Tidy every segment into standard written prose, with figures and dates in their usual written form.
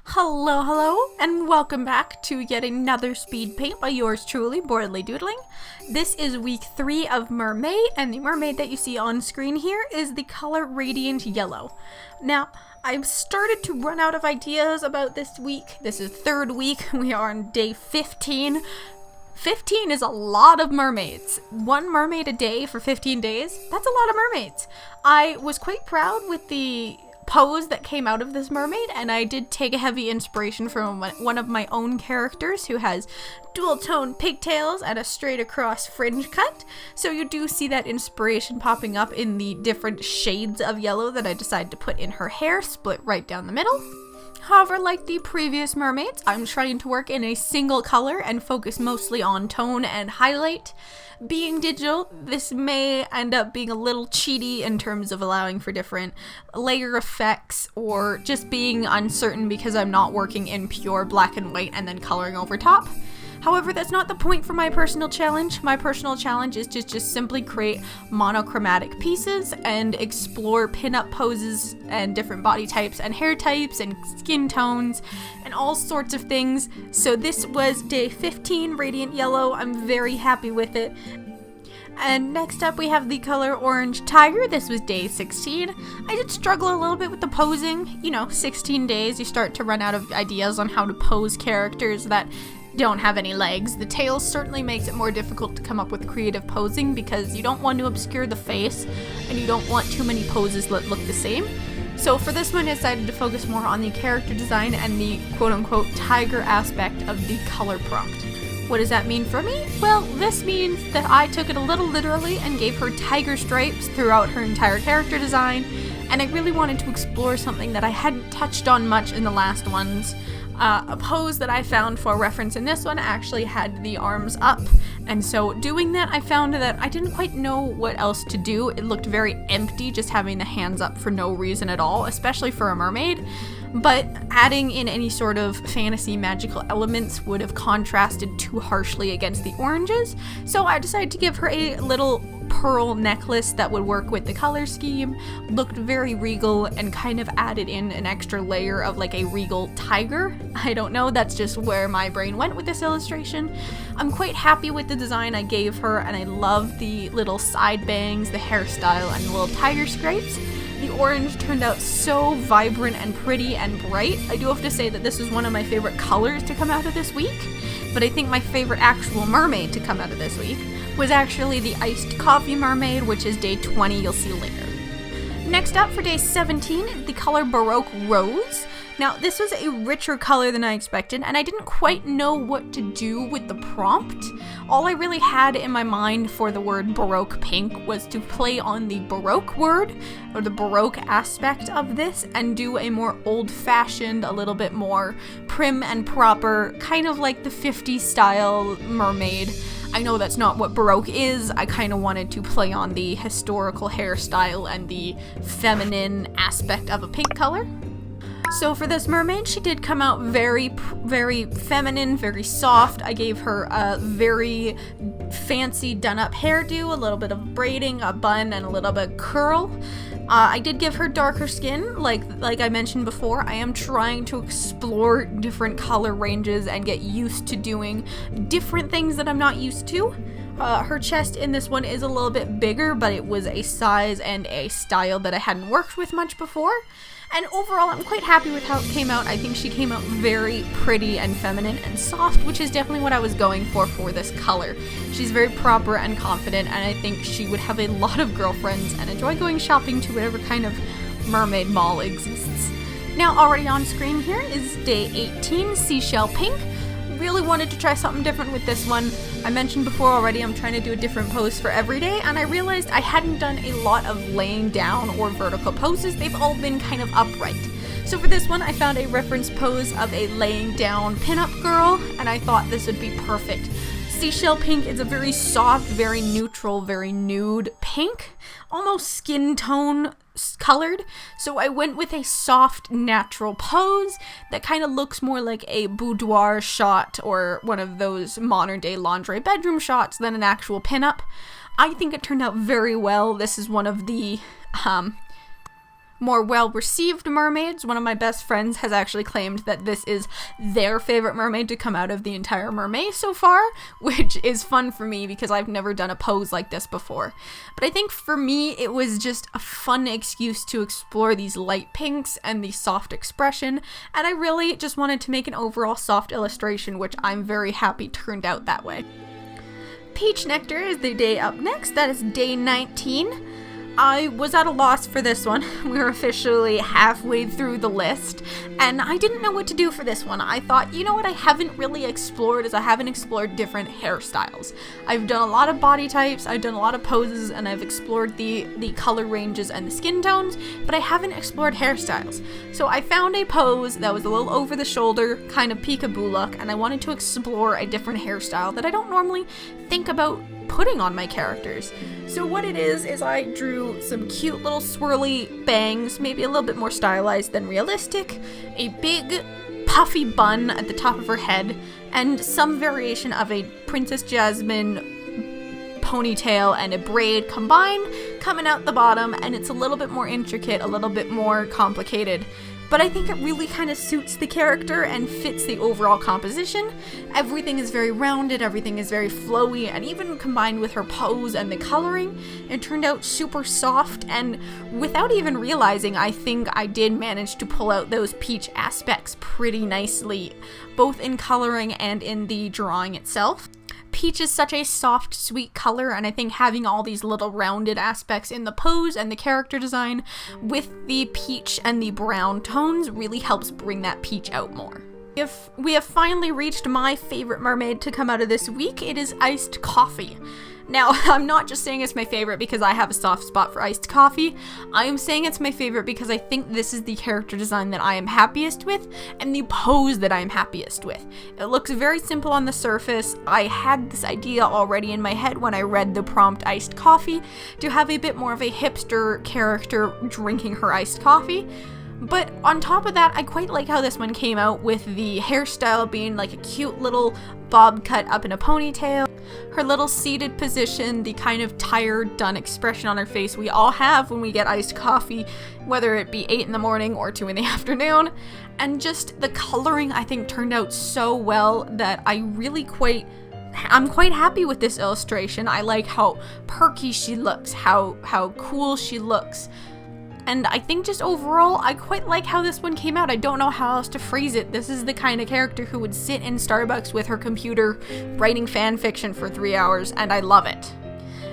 Hello, and welcome back to yet another speed paint by yours truly, Boredly Doodling. This is week 3 of Mermay, and the mermaid that you see on screen here is the color Radiant Yellow. Now, I've started to run out of ideas about this week. This is third week. We are on day 15. 15 is a lot of mermaids. One mermaid a day for 15 days. That's a lot of mermaids. I was quite proud with the pose that came out of this mermaid, and I did take a heavy inspiration from one of my own characters who has dual tone pigtails and a straight across fringe cut. So you do see that inspiration popping up in the different shades of yellow that I decided to put in her hair, split right down the middle. However, like the previous mermaids, I'm trying to work in a single color and focus mostly on tone and highlight. Being digital, this may end up being a little cheaty in terms of allowing for different layer effects or just being uncertain because I'm not working in pure black and white and then coloring over top. However, that's not the point for my personal challenge. My personal challenge is to just simply create monochromatic pieces and explore pinup poses and different body types and hair types and skin tones and all sorts of things. So this was day 15, Radiant Yellow. I'm very happy with it. And next up we have the color Orange Tiger. This was day 16. I did struggle a little bit with the posing. 16 days, you start to run out of ideas on how to pose characters that don't have any legs. The tail certainly makes it more difficult to come up with creative posing because you don't want to obscure the face and you don't want too many poses that look the same. So for this one I decided to focus more on the character design and the quote-unquote tiger aspect of the color prompt. What does that mean for me? Well, this means that I took it a little literally and gave her tiger stripes throughout her entire character design, and I really wanted to explore something that I hadn't touched on much in the last ones. A pose that I found for reference in this one actually had the arms up, and so doing that I found that I didn't quite know what else to do. It looked very empty just having the hands up for no reason at all, especially for a mermaid, but adding in any sort of fantasy magical elements would have contrasted too harshly against the oranges, so I decided to give her a little pearl necklace that would work with the color scheme, looked very regal, and kind of added in an extra layer of like a regal tiger. I don't know, that's just where my brain went with this illustration. I'm quite happy with the design I gave her, and I love the little side bangs, the hairstyle, and the little tiger scrapes. The orange turned out so vibrant and pretty and bright. I do have to say that this was one of my favorite colors to come out of this week, but I think my favorite actual mermaid to come out of this week was actually the iced coffee mermaid, which is day 20, you'll see later. Next up for day 17 is the color Baroque Rose. Now, this was a richer color than I expected, and I didn't quite know what to do with the prompt. All I really had in my mind for the word Baroque Pink was to play on the Baroque word, or the Baroque aspect of this, and do a more old-fashioned, a little bit more prim and proper, kind of like the 50s style mermaid. I know that's not what Baroque is. I kind of wanted to play on the historical hairstyle and the feminine aspect of a pink color. So for this mermaid, she did come out very feminine, very soft. I gave her a very fancy done-up hairdo, a little bit of braiding, a bun, and a little bit of curl. I did give her darker skin, like I mentioned before. I am trying to explore different color ranges and get used to doing different things that I'm not used to. Her chest in this one is a little bit bigger, but it was a size and a style that I hadn't worked with much before. And overall, I'm quite happy with how it came out. I think she came out very pretty and feminine and soft, which is definitely what I was going for this color. She's very proper and confident, and I think she would have a lot of girlfriends and enjoy going shopping to whatever kind of mermaid mall exists. Now, already on screen here is day 18, Seashell Pink. Really wanted to try something different with this one. I mentioned before already I'm trying to do a different pose for every day, and I realized I hadn't done a lot of laying down or vertical poses. They've all been kind of upright. So for this one I found a reference pose of a laying down pinup girl, and I thought this would be perfect. Seashell Pink is a very soft, very neutral, very nude pink, almost skin tone colored, so I went with a soft, natural pose that kind of looks more like a boudoir shot or one of those modern-day lingerie bedroom shots than an actual pinup. I think it turned out very well. This is one of the more well-received mermaids. One of my best friends has actually claimed that this is their favorite mermaid to come out of the entire Mermay so far, which is fun for me because I've never done a pose like this before. But I think for me, it was just a fun excuse to explore these light pinks and the soft expression, and I really just wanted to make an overall soft illustration, which I'm very happy turned out that way. Peach Nectar is the day up next. That is day 19. I was at a loss for this one. We were officially halfway through the list, and I didn't know what to do for this one. I thought, you know what I haven't really explored is I haven't explored different hairstyles. I've done a lot of body types, I've done a lot of poses, and I've explored the color ranges and the skin tones, but I haven't explored hairstyles. So I found a pose that was a little over the shoulder, kind of peekaboo look, and I wanted to explore a different hairstyle that I don't normally think about putting on my characters. So what it is I drew some cute little swirly bangs, maybe a little bit more stylized than realistic, a big puffy bun at the top of her head, and some variation of a Princess Jasmine ponytail and a braid combined coming out the bottom, and it's a little bit more intricate, a little bit more complicated. But I think it really kind of suits the character and fits the overall composition. Everything is very rounded, everything is very flowy, and even combined with her pose and the coloring, it turned out super soft, and without even realizing, I think I did manage to pull out those peach aspects pretty nicely, both in coloring and in the drawing itself. Peach is such a soft, sweet color, and I think having all these little rounded aspects in the pose and the character design with the peach and the brown tones really helps bring that peach out more. If we have finally reached my favorite mermaid to come out of this week, it is iced coffee. Now, I'm not just saying it's my favorite because I have a soft spot for iced coffee. I am saying it's my favorite because I think this is the character design that I am happiest with and the pose that I am happiest with. It looks very simple on the surface. I had this idea already in my head when I read the prompt iced coffee to have a bit more of a hipster character drinking her iced coffee. But on top of that, I quite like how this one came out with the hairstyle being like a cute little bob cut up in a ponytail. Her little seated position, the kind of tired, done expression on her face we all have when we get iced coffee, whether it be 8 in the morning or 2 in the afternoon. And just the coloring, I think, turned out so well that I'm quite happy with this illustration. I like how perky she looks, how cool she looks. And I think just overall, I quite like how this one came out. I don't know how else to phrase it. This is the kind of character who would sit in Starbucks with her computer writing fan fiction for 3 hours, and I love it.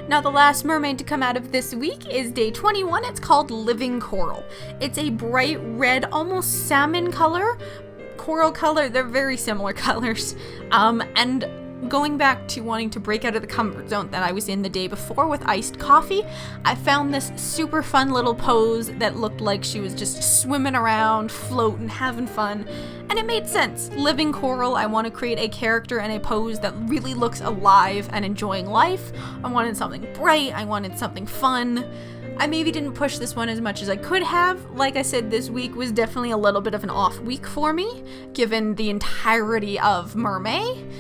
Now the last mermaid to come out of this week is day 21. It's called Living Coral. It's a bright red, almost salmon color, coral color. They're very similar colors. And going back to wanting to break out of the comfort zone that I was in the day before with iced coffee, I found this super fun little pose that looked like she was just swimming around, floating, having fun, and it made sense. Living coral, I want to create a character and a pose that really looks alive and enjoying life. I wanted something bright, I wanted something fun. I maybe didn't push this one as much as I could have. Like I said, this week was definitely a little bit of an off week for me, given the entirety of Mermay.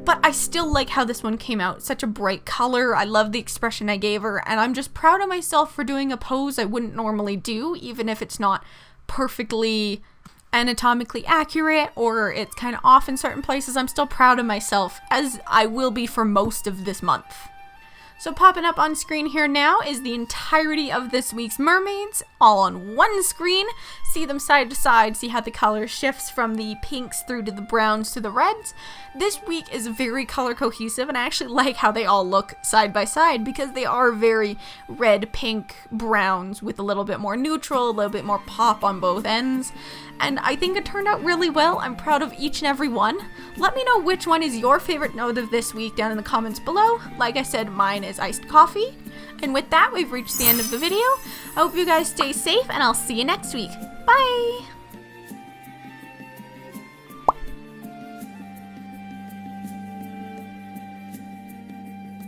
But I still like how this one came out. Such a bright color. I love the expression I gave her, and I'm just proud of myself for doing a pose I wouldn't normally do, even if it's not perfectly anatomically accurate or it's kind of off in certain places. I'm still proud of myself, as I will be for most of this month. So popping up on screen here now is the entirety of this week's mermaids, all on one screen. See them side to side, see how the color shifts from the pinks through to the browns to the reds. This week is very color cohesive, and I actually like how they all look side by side because they are very red, pink, browns with a little bit more neutral, a little bit more pop on both ends. And I think it turned out really well. I'm proud of each and every one. Let me know which one is your favorite note of this week down in the comments below. Like I said, mine is iced coffee. And with that, we've reached the end of the video. I hope you guys stay safe, and I'll see you next week. Bye!